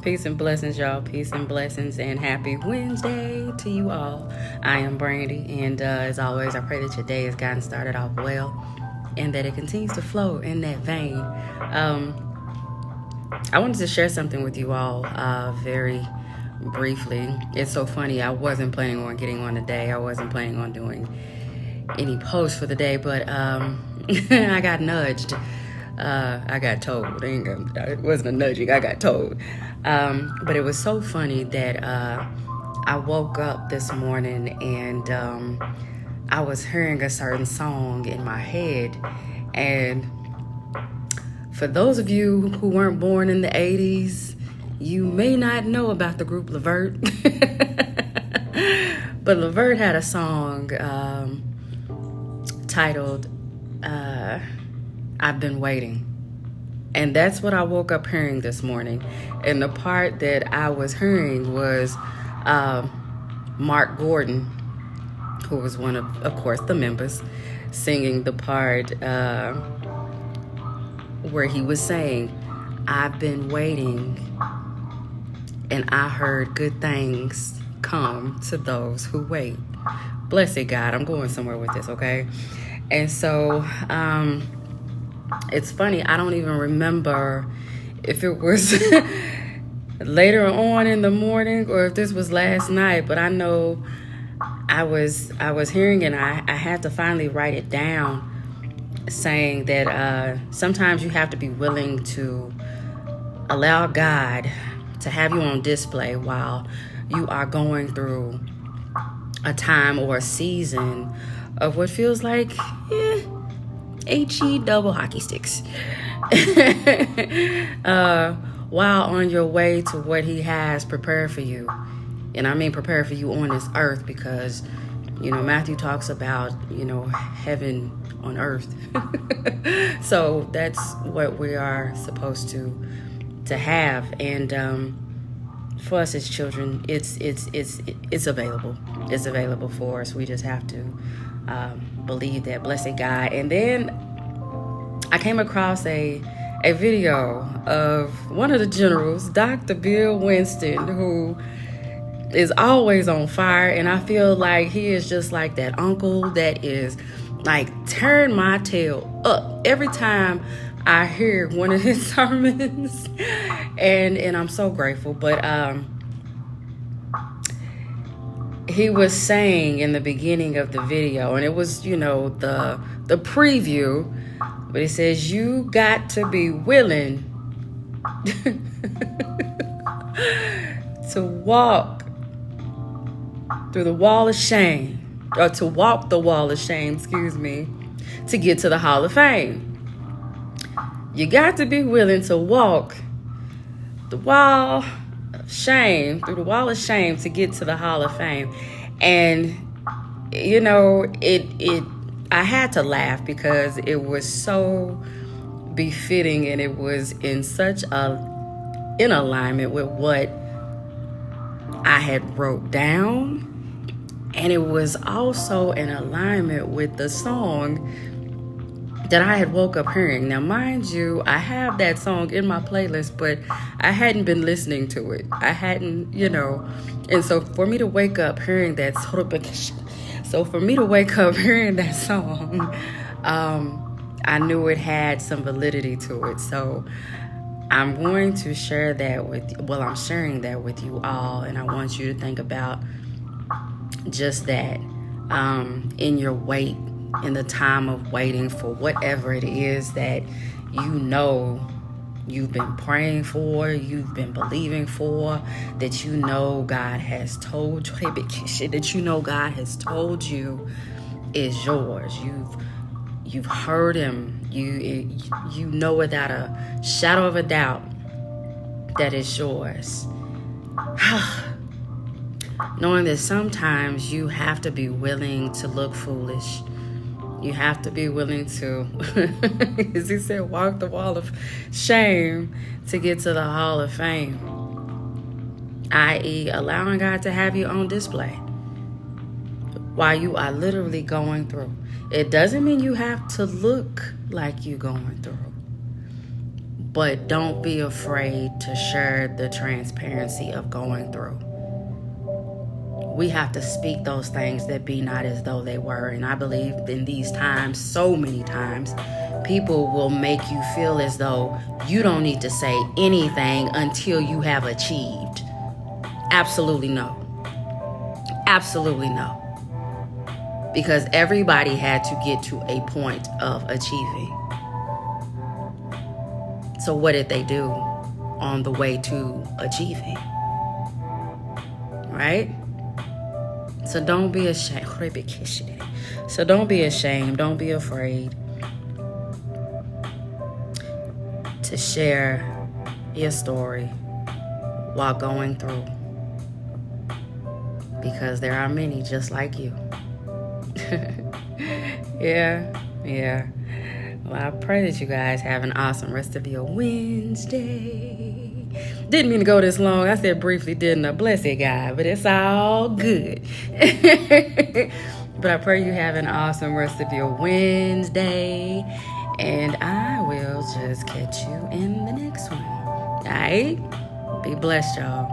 Peace and blessings, y'all. Peace and blessings, and happy Wednesday to you all. I am Brandy, and as always, I pray that your day has gotten started off well and that it continues to flow in that vein. I wanted to share something with you all very briefly. It's so funny. I wasn't planning on getting on today. I wasn't planning on doing any posts for the day, but I got nudged. I got told. It wasn't a nudging. I got told. But it was so funny that I woke up this morning and I was hearing a certain song in my head. And for those of you who weren't born in the 80s, you may not know about the group 𝙬𝙤𝙡𝙦. But 𝙬𝙤𝙡 had a song titled I've Been Waiting. And that's what I woke up hearing this morning. And the part that I was hearing was Mark Gordon, who was one of course, the members, singing the part where he was saying, I've been waiting, and I heard good things come to those who wait. Blessed God, I'm going somewhere with this, okay? And so, it's funny, I don't even remember if it was later on in the morning or if this was last night, but I know I was hearing, and I had to finally write it down, saying that sometimes you have to be willing to allow God to have you on display while you are going through a time or a season of what feels like HE double hockey sticks. While on your way to what he has prepared for you. And I mean prepared for you on this earth, because, you know, Matthew talks about, you know, heaven on earth. So that's what we are supposed to have. And for us as children, it's available. It's available for us. We just have to believe that. Blessed God. And then I came across a video of one of the generals, Dr. Bill Winston, who is always on fire. And I feel like he is just like that uncle that is like tearing my tail up every time I hear one of his sermons. And I'm so grateful. But he was saying in the beginning of the video, and it was, you know, the preview, but he says, you got to be willing to walk through the wall of shame, or to walk the wall of shame, to get to the Hall of Fame. You got to be willing to walk the wall of shame, through the wall of shame, to get to the Hall of Fame. And, you know, I had to laugh because it was so befitting, and it was in alignment with what I had wrote down. And it was also in alignment with the song that I had woke up hearing. Now, mind you, I have that song in my playlist, but I hadn't been listening to it. I hadn't, you know. And so for me to wake up hearing that song, I knew it had some validity to it. So I'm going to share that I'm sharing that with you all. And I want you to think about just that in your wait, in the time of waiting for whatever it is that you know you've been praying for, you've been believing for, that you know God has told you, God has told you is yours. You've heard him. You know without a shadow of a doubt that it's yours. Knowing that sometimes you have to be willing to look foolish. You have to be willing to, as he said, walk the wall of shame to get to the Hall of Fame. I.e., allowing God to have you on display while you are literally going through. It doesn't mean you have to look like you're going through, But don't be afraid to share the transparency of going through. We have to speak those things that be not as though they were. And I believe in these times, so many times, people will make you feel as though you don't need to say anything until you have achieved. Absolutely no. Absolutely no. Because everybody had to get to a point of achieving. So what did they do on the way to achieving? Right? So don't be ashamed. So don't be ashamed. Don't be afraid to share your story while going through. Because there are many just like you. Yeah. Well, I pray that you guys have an awesome rest of your Wednesday. Didn't mean to go this long. I said briefly, didn't I? Bless it, God, but it's all good. But I pray you have an awesome rest of your Wednesday. And I will just catch you in the next one. All right? Be blessed, y'all.